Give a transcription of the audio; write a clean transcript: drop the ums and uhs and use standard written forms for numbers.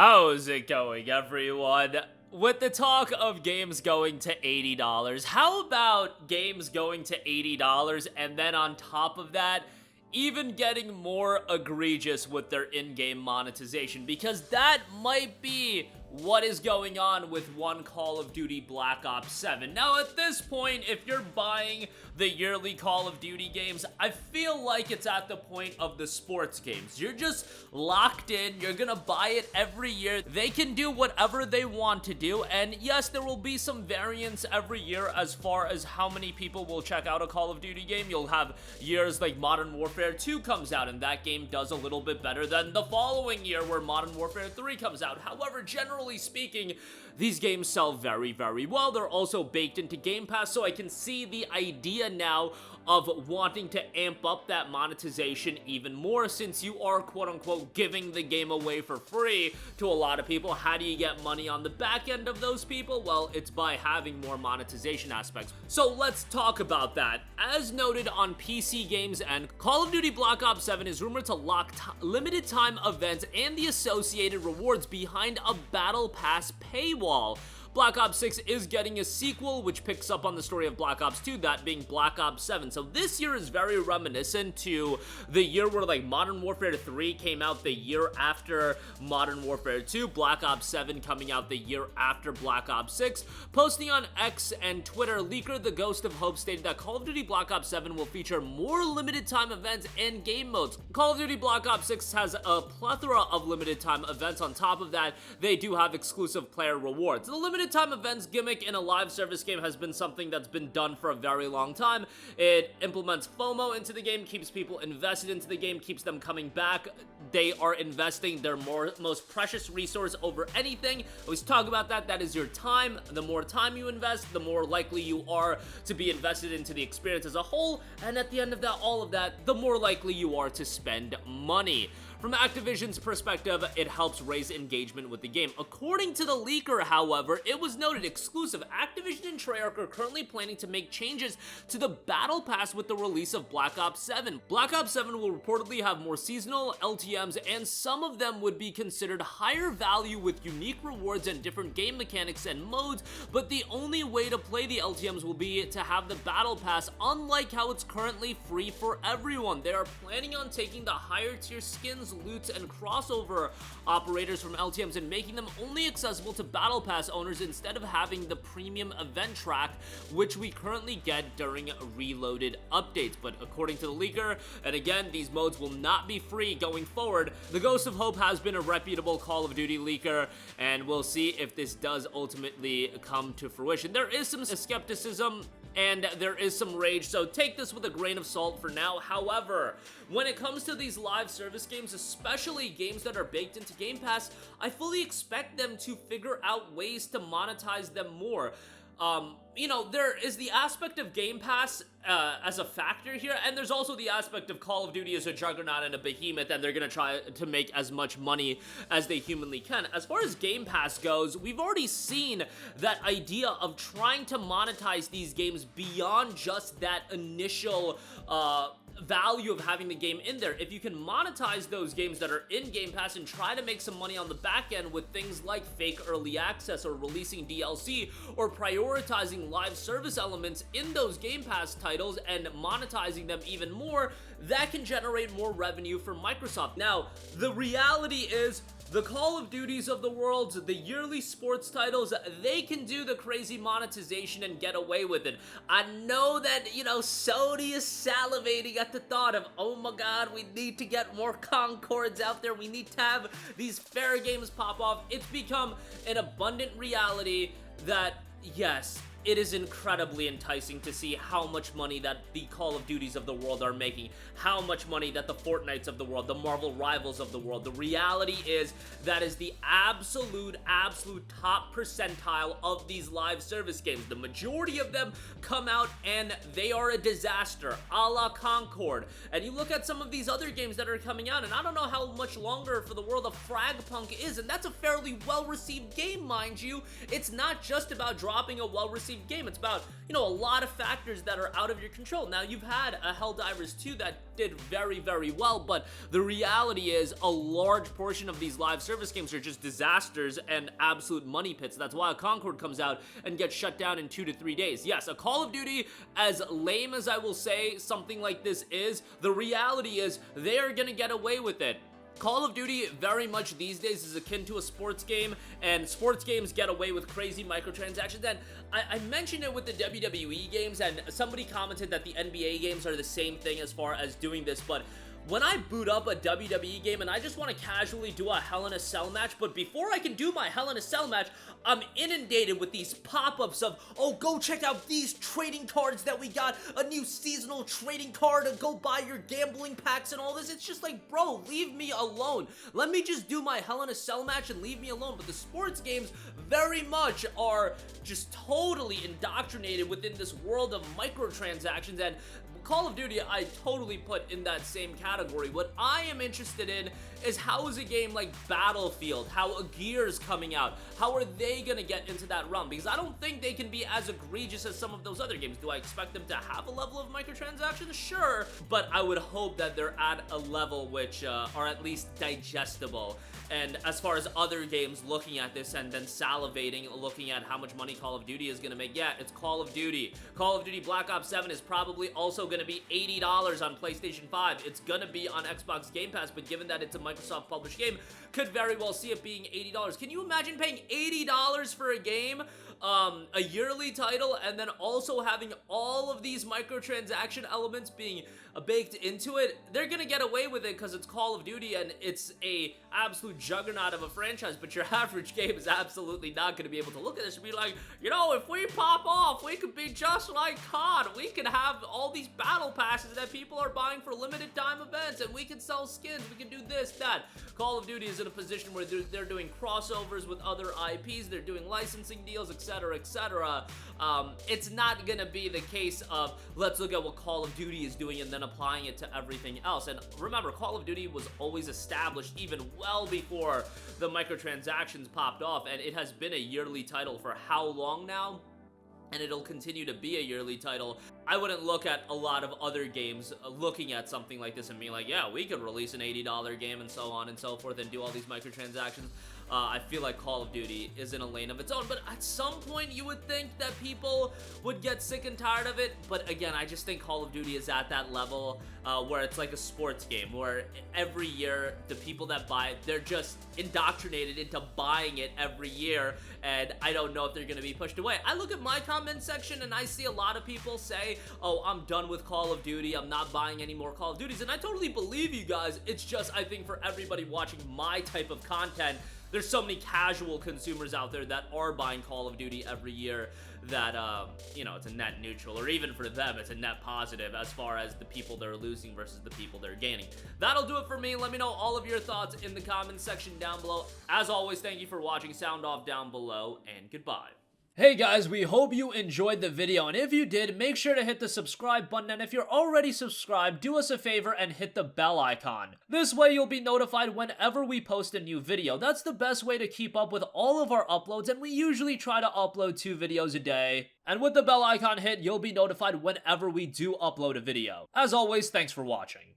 How's it going, everyone? With the talk of games going to $80, how about games going to $80 and then on top of that, even getting more egregious with their in-game monetization? Because that might be what is going on with one Call of Duty Black Ops 7. Now, at this point, if you're buying the yearly Call of Duty games, I feel like it's at the point of the sports games. You're just locked in, you're gonna buy it every year. They can do whatever they want to do, and yes, there will be some variance every year as far as how many people will check out a Call of Duty game. You'll have years like Modern Warfare 2 comes out, and that game does a little bit better than the following year where Modern Warfare 3 comes out. However, generally speaking, these games sell very, very well. They're also baked into Game Pass, so I can see the idea now of wanting to amp up that monetization even more, since you are quote-unquote giving the game away for free to a lot of people. How do you get money on the back end of those people? Well, it's by having more monetization aspects. So let's talk about that. As noted on PC Games, and Call of Duty Black Ops 7 is rumored to lock limited time events and the associated rewards behind a Battle Pass paywall. Black Ops 6 is getting a sequel, which picks up on the story of Black Ops 2, that being Black Ops 7. So this year is very reminiscent to the year where like Modern Warfare 3 came out the year after Modern Warfare 2, Black Ops 7 coming out the year after Black Ops 6. Posting on X and Twitter, leaker The Ghost of Hope stated that Call of Duty Black Ops 7 will feature more limited time events and game modes. Call of Duty Black Ops 6 has a plethora of limited time events. On top of that, they do have exclusive player rewards. The limited time events gimmick in a live service game has been something that's been done for a very long time. It implements FOMO into the game, keeps people invested into the game, keeps them coming back. They are investing their most precious resource over anything. I always talk about that. That is your time. The more time you invest, the more likely you are to be invested into the experience as a whole. And at the end of that, all of that, the more likely you are to spend money. From Activision's perspective, it helps raise engagement with the game. According to the leaker, however, it was noted exclusive. Activision and Treyarch are currently planning to make changes to the Battle Pass with the release of Black Ops 7. Black Ops 7 will reportedly have more seasonal LTMs, and some of them would be considered higher value with unique rewards and different game mechanics and modes, but the only way to play the LTMs will be to have the Battle Pass, unlike how it's currently free for everyone. They are planning on taking the higher tier skins, loots, and crossover operators from LTMs and making them only accessible to Battle Pass owners instead of having the premium event track, which we currently get during reloaded updates. But according to the leaker, and again, these modes will not be free going forward. The Ghost of Hope has been a reputable Call of Duty leaker, and we'll see if this does ultimately come to fruition. There is some skepticism and there is some rage, so take this with a grain of salt for now. However, when it comes to these live service games, especially games that are baked into Game Pass, I fully expect them to figure out ways to monetize them more. There is the aspect of Game Pass as a factor here, and there's also the aspect of Call of Duty as a juggernaut and a behemoth, and they're gonna try to make as much money as they humanly can. As far as Game Pass goes, we've already seen that idea of trying to monetize these games beyond just that initial value of having the game in there. If you can monetize those games that are in Game Pass and try to make some money on the back end with things like fake early access or releasing DLC or prioritizing live service elements in those Game Pass titles and monetizing them even more, that can generate more revenue for Microsoft. Now, the reality is, the Call of Duties of the world, the yearly sports titles, they can do the crazy monetization and get away with it. I know that, Sony is salivating at the thought of, oh my god, we need to get more Concords out there, we need to have these fair games pop off. It's become an abundant reality that, yes, it is incredibly enticing to see how much money that the Call of Duties of the world are making, how much money that the Fortnites of the world, the Marvel Rivals of the world. The reality is that is the absolute top percentile of these live service games. The majority of them come out and they are a disaster, a la Concord. And you look at some of these other games that are coming out, and I don't know how much longer for the world of Fragpunk is, and that's a fairly well-received game, mind you. It's not just about dropping a well-received received game. It's about, you know, a lot of factors that are out of your control. Now, you've had a Helldivers 2 that did very, very well, but the reality is a large portion of these live service games are just disasters and absolute money pits. That's why a Concord comes out and gets shut down in 2 to 3 days. Yes, a Call of Duty, as lame as I will say something like this is, the reality is they are gonna get away with it. Call of Duty very much these days is akin to a sports game, and sports games get away with crazy microtransactions. And I mentioned it with the WWE games, and somebody commented that the NBA games are the same thing as far as doing this, but when I boot up a WWE game and I just want to casually do a Hell in a Cell match, but before I can do my Hell in a Cell match, I'm inundated with these pop-ups of, oh, go check out these trading cards that we got, a new seasonal trading card, and go buy your gambling packs and all this. It's just like, bro, leave me alone. Let me just do my Hell in a Cell match and leave me alone. But the sports games very much are just totally indoctrinated within this world of microtransactions, and Call of Duty I totally put in that same category. What I am interested in is how is a game like Battlefield, how a Gears coming out, how are they gonna get into that realm? Because I don't think they can be as egregious as some of those other games. Do I expect them to have a level of microtransactions? Sure, but I would hope that they're at a level which are at least digestible. And as far as other games looking at this and then salivating, looking at how much money Call of Duty is going to make, yeah, it's Call of Duty. Call of Duty Black Ops 7 is probably also going to be $80 on PlayStation 5. It's going to be on Xbox Game Pass, but given that it's a Microsoft published game, could very well see it being $80. Can you imagine paying $80 for a game, a yearly title, and then also having all of these microtransaction elements being baked into it? They're gonna get away with it because it's Call of Duty and it's a absolute juggernaut of a franchise, but your average game is absolutely not gonna be able to look at this and be like, you know, if we pop off, we could be just like COD. We could have all these battle passes that people are buying for limited time events, and we can sell skins, we can do this, that. Call of Duty is in a position where they're doing crossovers with other IPs, they're doing licensing deals, etc., etc. It's not gonna be the case of, let's look at what Call of Duty is doing and then applying it to everything else. And remember, Call of Duty was always established even well before the microtransactions popped off, and it has been a yearly title for how long now? And it'll continue to be a yearly title. I wouldn't look at a lot of other games looking at something like this and being like, yeah, we could release an $80 game and so on and so forth and do all these microtransactions. I feel like Call of Duty is in a lane of its own, but at some point you would think that people would get sick and tired of it. But again, I just think Call of Duty is at that level where it's like a sports game, where every year the people that buy it, they're just indoctrinated into buying it every year, and I don't know if they're gonna be pushed away. I look at my comment section and I see a lot of people say, oh, I'm done with Call of Duty, I'm not buying any more Call of Duties, and I totally believe you guys. It's just, I think for everybody watching my type of content, there's so many casual consumers out there that are buying Call of Duty every year that, you know, it's a net neutral, or even for them, it's a net positive as far as the people they're losing versus the people they're gaining. That'll do it for me. Let me know all of your thoughts in the comments section down below. As always, thank you for watching. Sound off down below, and goodbye. Hey guys, we hope you enjoyed the video, and if you did, make sure to hit the subscribe button, and if you're already subscribed, do us a favor and hit the bell icon. This way you'll be notified whenever we post a new video. That's the best way to keep up with all of our uploads, and we usually try to upload 2 videos a day. And with the bell icon hit, you'll be notified whenever we do upload a video. As always, thanks for watching.